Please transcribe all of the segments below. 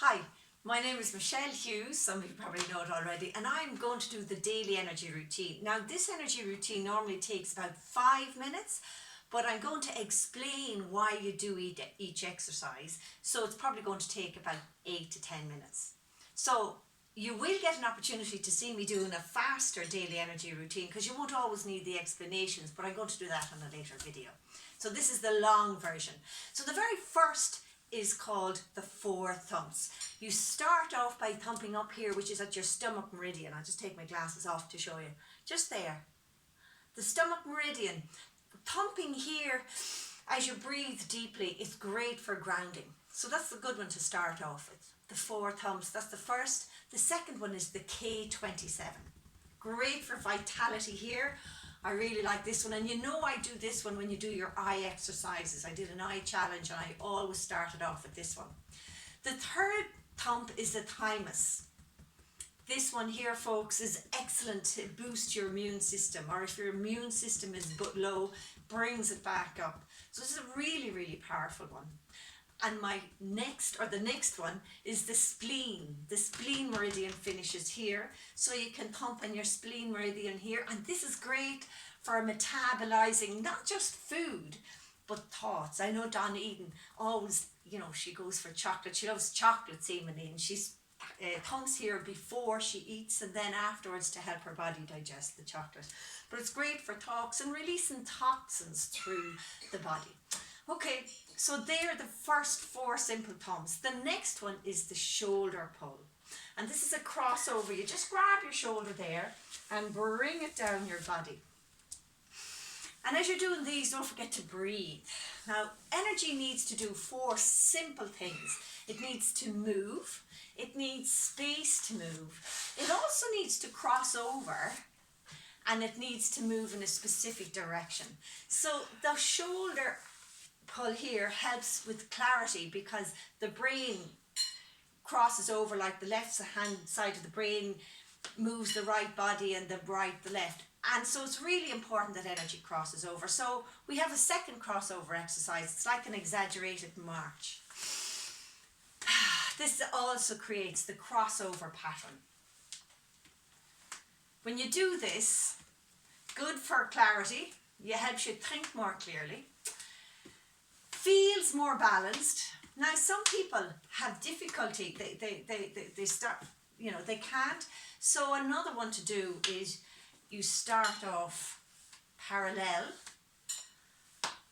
Hi, my name is Michelle Hughes, some of you probably know it already, and I'm going to do the daily energy routine. Now, this energy routine normally takes about 5 minutes, but I'm going to explain why you do each exercise, so it's probably going to take about 8 to 10 minutes. So, you will get an opportunity to see me doing a faster daily energy routine because you won't always need the explanations, but I'm going to do that on a later video. So this is the long version. So the very first is called the 4 thumps. You start off by thumping up here, which is at your stomach meridian. I'll just take my glasses off to show you. Just there. The stomach meridian. Thumping here as you breathe deeply is great for grounding. So that's the good one to start off with. The 4 thumps, that's the first. The second one is the K27. Great for vitality here. I really like this one, and you know I do this one when you do your eye exercises. I did an eye challenge and I always started off with this one. The third thump is the thymus. This one here, folks, is excellent to boost your immune system, or if your immune system is low, brings it back up. So this is a really, really powerful one. And the next one is the spleen. The spleen meridian finishes here. So you can thump on your spleen meridian here. And this is great for metabolizing not just food, but thoughts. I know Dawn Eden always, she goes for chocolate. She loves chocolate seemingly. And she's thumps here before she eats and then afterwards to help her body digest the chocolate. But it's great for thoughts and releasing toxins through the body. Okay, so they're the first 4 simple thumps. The next one is the shoulder pull. And this is a crossover. You just grab your shoulder there and bring it down your body. And as you're doing these, don't forget to breathe. Now, energy needs to do 4 simple things. It needs to move. It needs space to move. It also needs to cross over. And it needs to move in a specific direction. So the shoulder pull here helps with clarity because the brain crosses over, like the left hand side of the brain moves the right body and the right the left. And so it's really important that energy crosses over. So we have a second crossover exercise. It's like an exaggerated march. This also creates the crossover pattern. When you do this, good for clarity, it helps you think more clearly. Feels more balanced. Now some people have difficulty, they start, they can't. So another one to do is you start off parallel.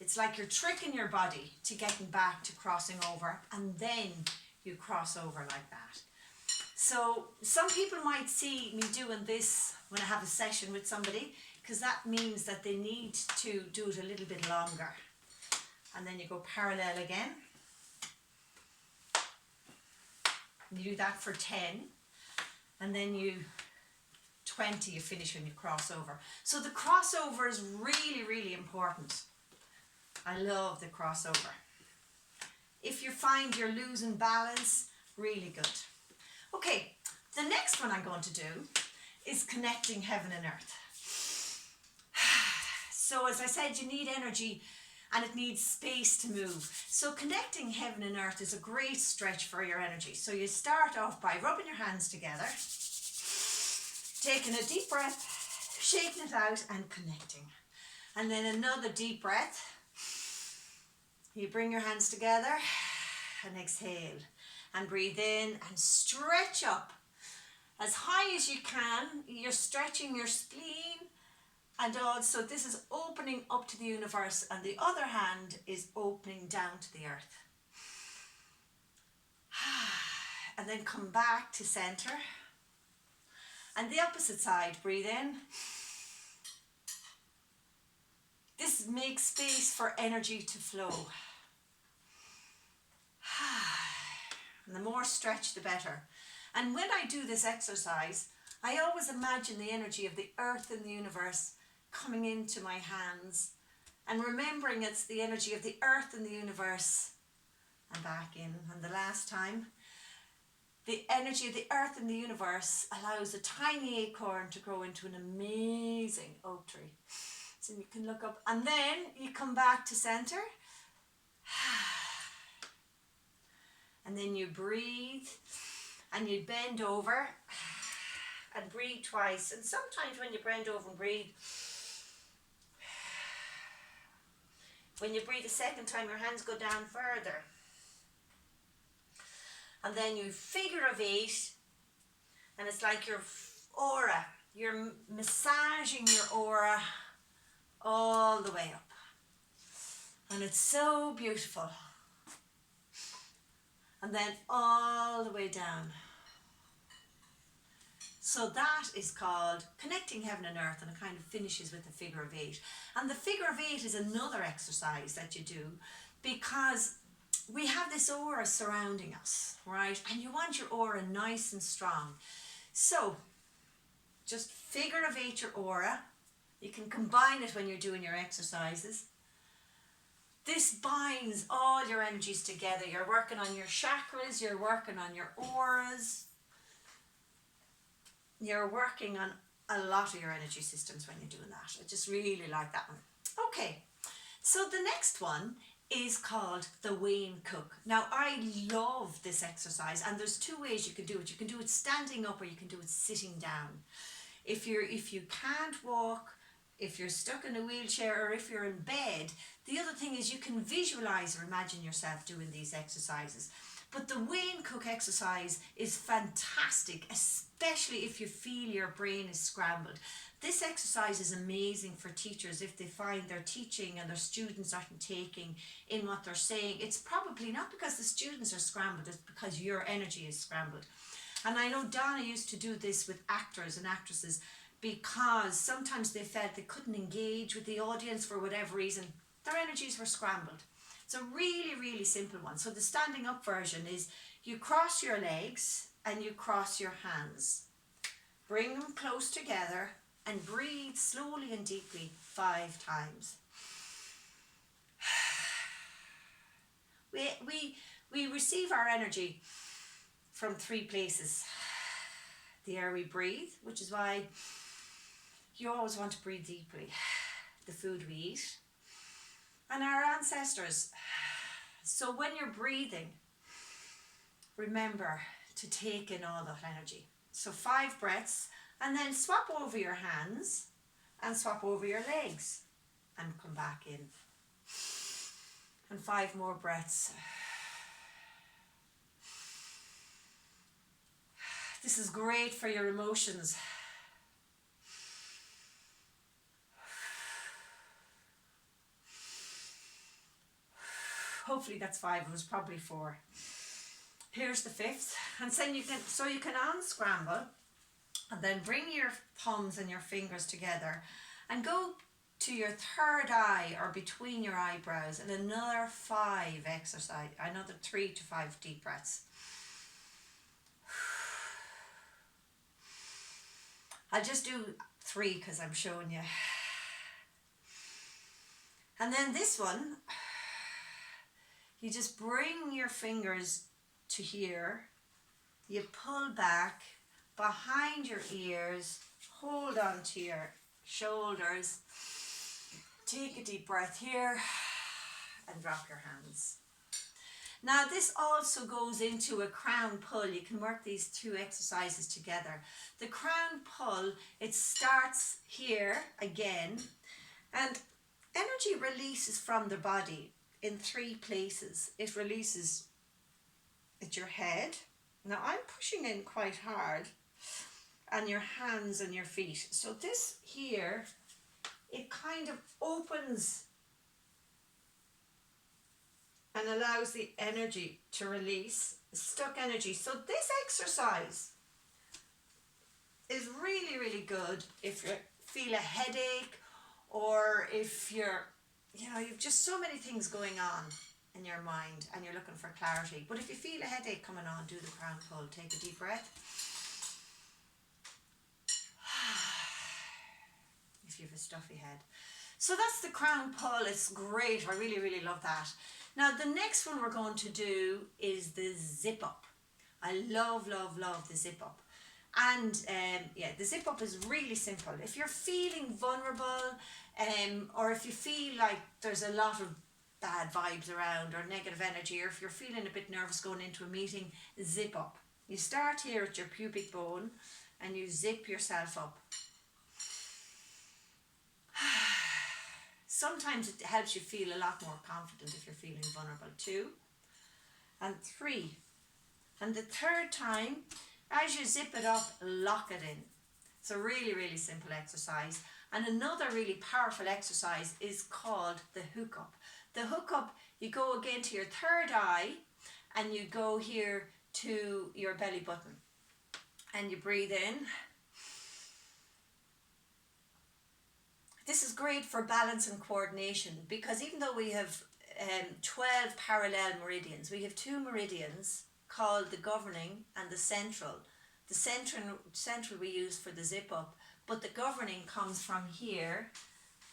It's like you're tricking your body to getting back to crossing over, and then you cross over like that. So some people might see me doing this when I have a session with somebody, because that means that they need to do it a little bit longer. And then you go parallel again. You do that for 10. And then 20, you finish when you cross over. So the crossover is really, really important. I love the crossover. If you find you're losing balance, really good. Okay, the next one I'm going to do is connecting heaven and earth. So as I said, you need energy and it needs space to move. So connecting heaven and earth is a great stretch for your energy. So you start off by rubbing your hands together, taking a deep breath, shaking it out and connecting. And then another deep breath. You bring your hands together and exhale and breathe in and stretch up as high as you can. You're stretching your spleen. And also this is opening up to the universe, and the other hand is opening down to the earth. And then come back to center. And the opposite side, breathe in. This makes space for energy to flow. And the more stretch, the better. And when I do this exercise, I always imagine the energy of the earth and the universe coming into my hands and remembering it's the energy of the earth and the universe and back in. And the last time, the energy of the earth and the universe allows a tiny acorn to grow into an amazing oak tree. So you can look up and then you come back to center And then you breathe and you bend over and breathe twice. And sometimes when you bend over and breathe, when you breathe a second time, your hands go down further. And then you figure of 8, and it's like your aura. You're massaging your aura all the way up. And it's so beautiful. And then all the way down. So that is called Connecting Heaven and Earth, and it kind of finishes with the figure of 8. And the figure of 8 is another exercise that you do because we have this aura surrounding us, right? And you want your aura nice and strong. So just figure of 8 your aura. You can combine it when you're doing your exercises. This binds all your energies together. You're working on your chakras, you're working on your auras. You're working on a lot of your energy systems when you're doing that. I just really like that one. Okay, so the next one is called the Wayne Cook. Now, I love this exercise, and there's 2 ways you can do it. You can do it standing up or you can do it sitting down. If you can't walk, if you're stuck in a wheelchair, or if you're in bed, the other thing is you can visualize or imagine yourself doing these exercises. But the Wayne Cook exercise is fantastic, especially if you feel your brain is scrambled. This exercise is amazing for teachers if they find they're teaching and their students aren't taking in what they're saying. It's probably not because the students are scrambled, it's because your energy is scrambled. And I know Donna used to do this with actors and actresses because sometimes they felt they couldn't engage with the audience for whatever reason. Their energies were scrambled. It's a really, really simple one. So the standing up version is you cross your legs and you cross your hands. Bring them close together and breathe slowly and deeply 5 times. We receive our energy from 3 places. The air we breathe, which is why you always want to breathe deeply. The food we eat. And our ancestors. So when you're breathing, remember to take in all that energy. So 5 breaths, and then swap over your hands and swap over your legs and come back in. And 5 more breaths. This is great for your emotions. Hopefully that's 5, it was probably 4. Here's the 5th. And then you can unscramble and then bring your thumbs and your fingers together and go to your 3rd eye or between your eyebrows and another 5 exercise, another 3 to 5 deep breaths. I'll just do 3 because I'm showing you. And then this one, you just bring your fingers to here, you pull back behind your ears, hold on to your shoulders, take a deep breath here and drop your hands. Now this also goes into a crown pull. You can work these 2 exercises together. The crown pull, it starts here again, and energy releases from the body in 3 places. It releases at your head. Now I'm pushing in quite hard, and your hands and your feet. So this here, it kind of opens and allows the energy to release, stuck energy. So this exercise is really, really good if you feel a headache, or if you've just so many things going on in your mind and you're looking for clarity. But if you feel a headache coming on, do the crown pull. Take a deep breath. If you have a stuffy head. So that's the crown pull. It's great. I really, really love that. Now the next one we're going to do is the zip up. I love, love, love the zip up. And the zip up is really simple. If you're feeling vulnerable, or if you feel like there's a lot of bad vibes around or negative energy, or if you're feeling a bit nervous going into a meeting, zip up. You start here at your pubic bone and you zip yourself up. Sometimes it helps you feel a lot more confident if you're feeling vulnerable. 2 and 3. And the third time, as you zip it up, lock it in. It's a really, really simple exercise. And another really powerful exercise is called the hook up. The hook up, you go again to your third eye and you go here to your belly button. And you breathe in. This is great for balance and coordination, because even though we have 12 parallel meridians, we have 2 meridians called the governing and the central. The central we use for the zip up, but the governing comes from here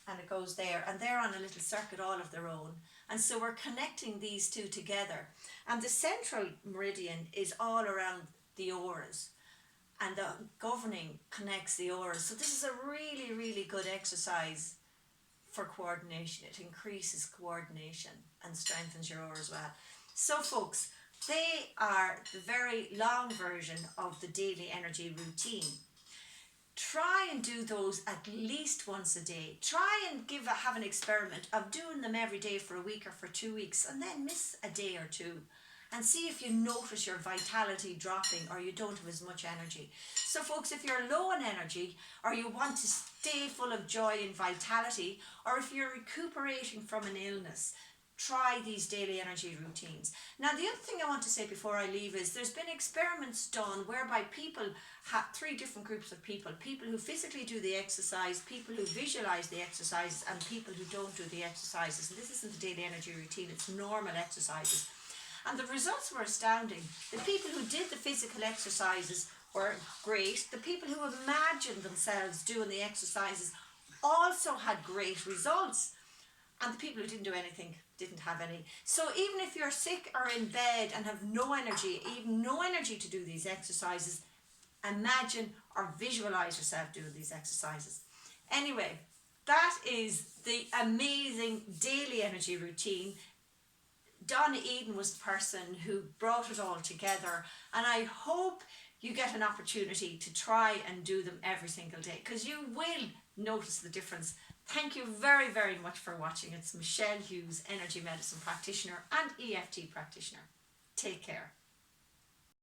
and it goes there, and they're on a little circuit all of their own. And so we're connecting these two together. And the central meridian is all around the auras, and the governing connects the auras. So this is a really, really good exercise for coordination. It increases coordination and strengthens your aura as well. So folks, they are the very long version of the daily energy routine. Try and do those at least once a day. Try and have an experiment of doing them every day for a week or for 2 weeks, and then miss a day or two, and see if you notice your vitality dropping or you don't have as much energy. So folks, if you're low on energy, or you want to stay full of joy and vitality, or if you're recuperating from an illness, try these daily energy routines. Now, the other thing I want to say before I leave is there's been experiments done whereby people have 3 different groups of people. People who physically do the exercise, people who visualize the exercises, and people who don't do the exercises. And this isn't the daily energy routine, it's normal exercises. And the results were astounding. The people who did the physical exercises were great. The people who imagined themselves doing the exercises also had great results. And the people who didn't do anything didn't have any. So even if you're sick or in bed and have no energy, even no energy to do these exercises, imagine or visualize yourself doing these exercises. Anyway, that is the amazing daily energy routine. Donna Eden was the person who brought it all together, and I hope you get an opportunity to try and do them every single day, because you will notice the difference. Thank you very, very much for watching. It's Michelle Hughes, energy medicine practitioner and EFT practitioner. Take care.